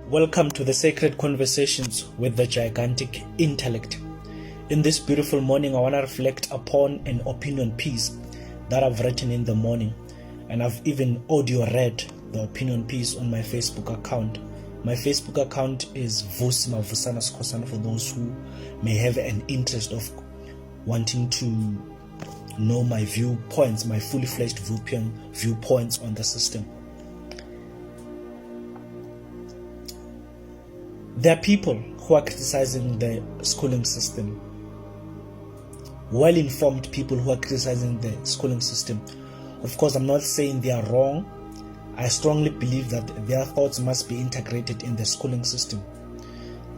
Welcome to the Sacred Conversations with the Gigantic Intellect. In this beautiful morning, I want to reflect upon an opinion piece that I've written in the morning, and I've even audio read the opinion piece on my Facebook account. My Facebook account is Vusi Mavusana Skosana for those who may have an interest of wanting to know my viewpoints, my fully fledged viewpoints on the system. There are people who are criticizing the schooling system, well-informed people who are criticizing the schooling system. Of course, I'm not saying they are wrong. I strongly believe that their thoughts must be integrated in the schooling system.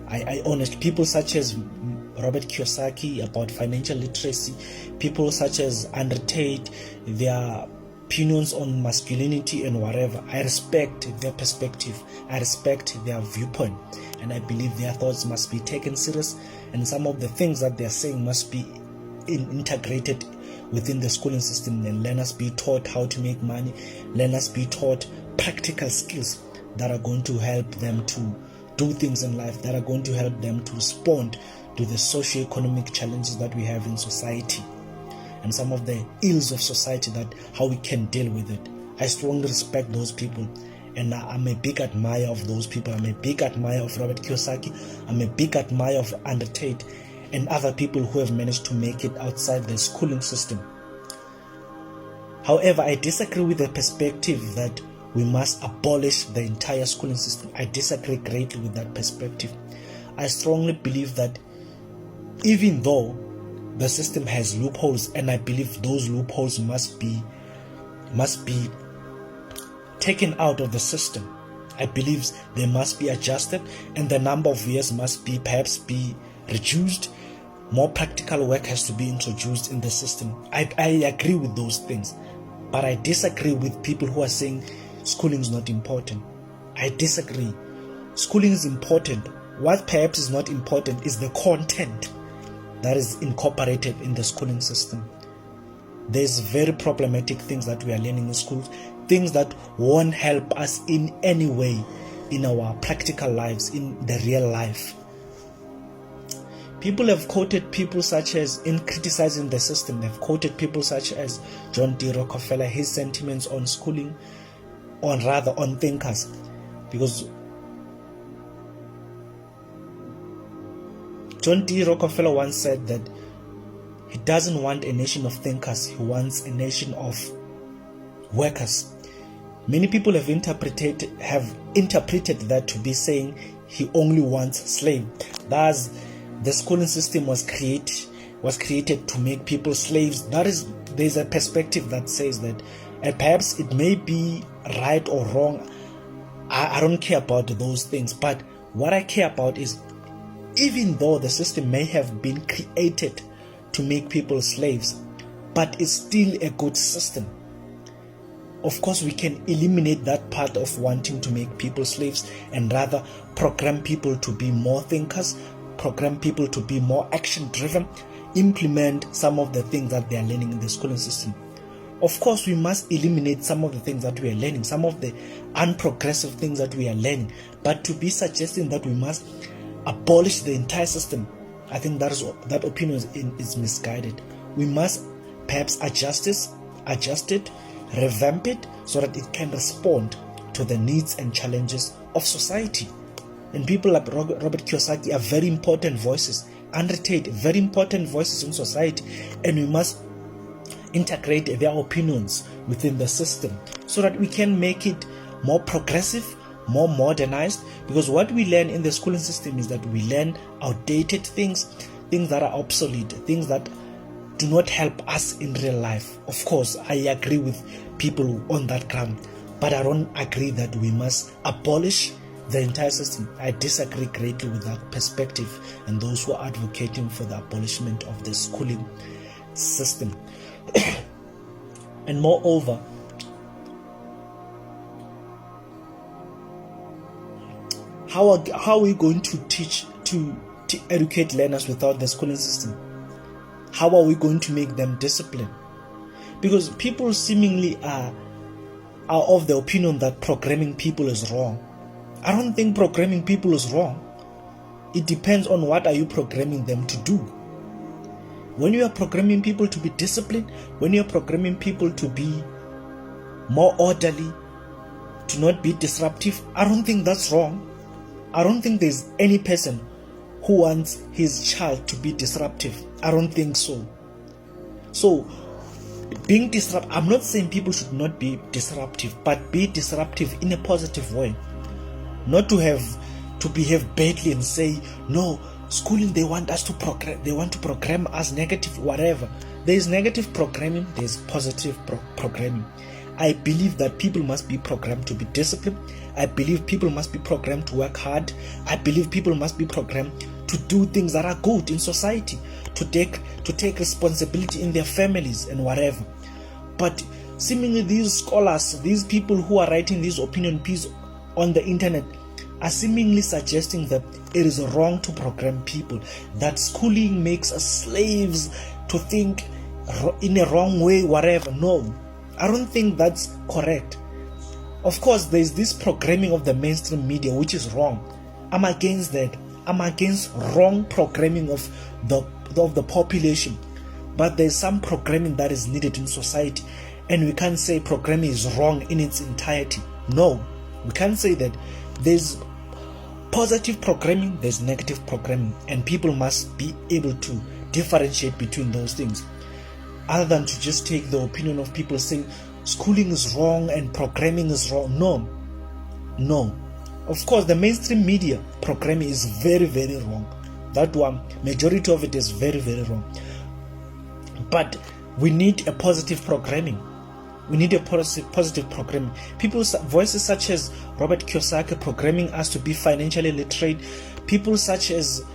I honest people such as Robert Kiyosaki about financial literacy, people such as Andrew Tate, their opinions on masculinity and whatever. I respect their perspective. I respect their viewpoint. And I believe their thoughts must be taken serious, and some of the things that they're saying must be integrated within the schooling system, and learners be taught how to make money, learners be taught practical skills that are going to help them to do things in life, that are going to help them to respond to the socio-economic challenges that we have in society and some of the ills of society, that how we can deal with it. I strongly respect those people, and I'm a big admirer of those people. I'm a big admirer of Robert Kiyosaki. I'm a big admirer of Andrew Tate and other people who have managed to make it outside the schooling system. However, I disagree with the perspective that we must abolish the entire schooling system. I disagree greatly with that perspective. I strongly believe that even though the system has loopholes, and I believe those loopholes must be taken out of the system, I believe they must be adjusted, and the number of years must be perhaps be reduced. More practical work has to be introduced in the system. I agree with those things, but I disagree with people who are saying schooling is not important. I disagree. Schooling is important. What perhaps is not important is the content that is incorporated in the schooling system. There's very problematic things that we are learning in schools, things that won't help us in any way in our practical lives, in the real life. People have quoted people such as, in criticizing the system, they've quoted people such as John D. Rockefeller, his sentiments on schooling, on thinkers, because John D. Rockefeller once said that he doesn't want a nation of thinkers, he wants a nation of workers. Many people have interpreted that to be saying he only wants slaves. Thus, the schooling system was created to make people slaves. There's a perspective that says that, and perhaps it may be right or wrong. I don't care about those things, but what I care about is, even though the system may have been created to make people slaves, but it's still a good system. Of course, we can eliminate that part of wanting to make people slaves and rather program people to be more thinkers, program people to be more action-driven, implement some of the things that they are learning in the schooling system. Of course, we must eliminate some of the things that we are learning, some of the unprogressive things that we are learning, but to be suggesting that we must abolish the entire system, I think that opinion is misguided. We must perhaps adjust it, revamp it, so that it can respond to the needs and challenges of society. And people like Robert Kiyosaki are very important voices. Andrew Tate, very important voices in society, and we must integrate their opinions within the system so that we can make it more progressive, more modernized, because what we learn in the schooling system is that we learn outdated things that are obsolete, things that do not help us in real life. Of course, I agree with people on that ground, but I don't agree that we must abolish the entire system. I disagree greatly with that perspective and those who are advocating for the abolishment of the schooling system. And moreover, how are we going to teach to educate learners without the schooling system? How are we going to make them disciplined? Because people seemingly are of the opinion that programming people is wrong. I don't think programming people is wrong. It depends on what are you programming them to do. When you are programming people to be disciplined, when you are programming people to be more orderly, to not be disruptive, I don't think that's wrong. I don't think there's any person who wants his child to be disruptive. I don't think so. So, being disruptive, I'm not saying people should not be disruptive, but be disruptive in a positive way. Not to behave badly and say, no, schooling, they want us to program, they want to program us negative, whatever. There is negative programming, there is positive programming. I believe that people must be programmed to be disciplined. I believe people must be programmed to work hard. I believe people must be programmed to do things that are good in society, to take responsibility in their families and whatever. But seemingly these scholars, these people who are writing these opinion pieces on the internet, are seemingly suggesting that it is wrong to program people, that schooling makes us slaves to think in a wrong way, whatever. No, I don't think that's correct. Of course, there's this programming of the mainstream media, which is wrong. I'm against that. I'm against wrong programming of the population. But there's some programming that is needed in society, and we can't say programming is wrong in its entirety. No, we can't say that. There's positive programming, there's negative programming, and people must be able to differentiate between those things, other than to just take the opinion of people saying schooling is wrong and programming is wrong. No. Of course, the mainstream media programming is very, very wrong. That one, majority of it is very, very wrong. But we need a positive programming. We need a positive programming. People's voices such as Robert Kiyosaki programming us to be financially literate. People such as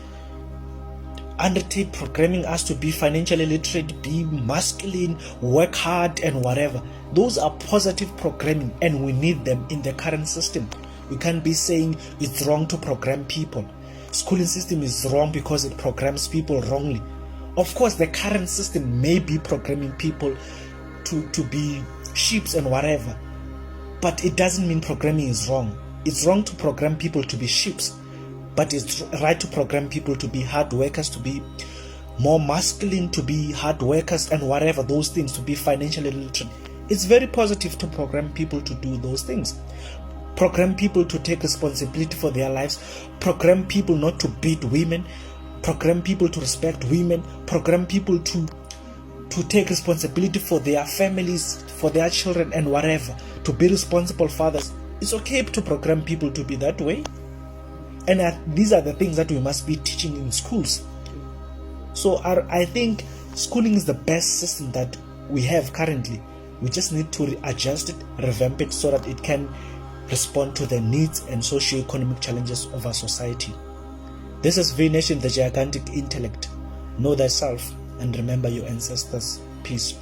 Undertake programming us to be financially literate, be masculine, work hard and whatever. Those are positive programming, and we need them in the current system. We can't be saying it's wrong to program people. Schooling system is wrong because it programs people wrongly. Of course, the current system may be programming people to be sheeps and whatever, but it doesn't mean programming is wrong. It's wrong to program people to be sheeps, but it's right to program people to be hard workers, to be more masculine, to be hard workers and whatever, those things, to be financially literate. It's very positive to program people to do those things. Program people to take responsibility for their lives. Program people not to beat women. Program people to respect women. Program people to take responsibility for their families, for their children and whatever, to be responsible fathers. It's okay to program people to be that way. And these are the things that we must be teaching in schools. So I think schooling is the best system that we have currently. We just need to adjust it, revamp it so that it can respond to the needs and socio-economic challenges of our society. This is V Nation, the gigantic intellect. Know thyself and remember your ancestors. Peace.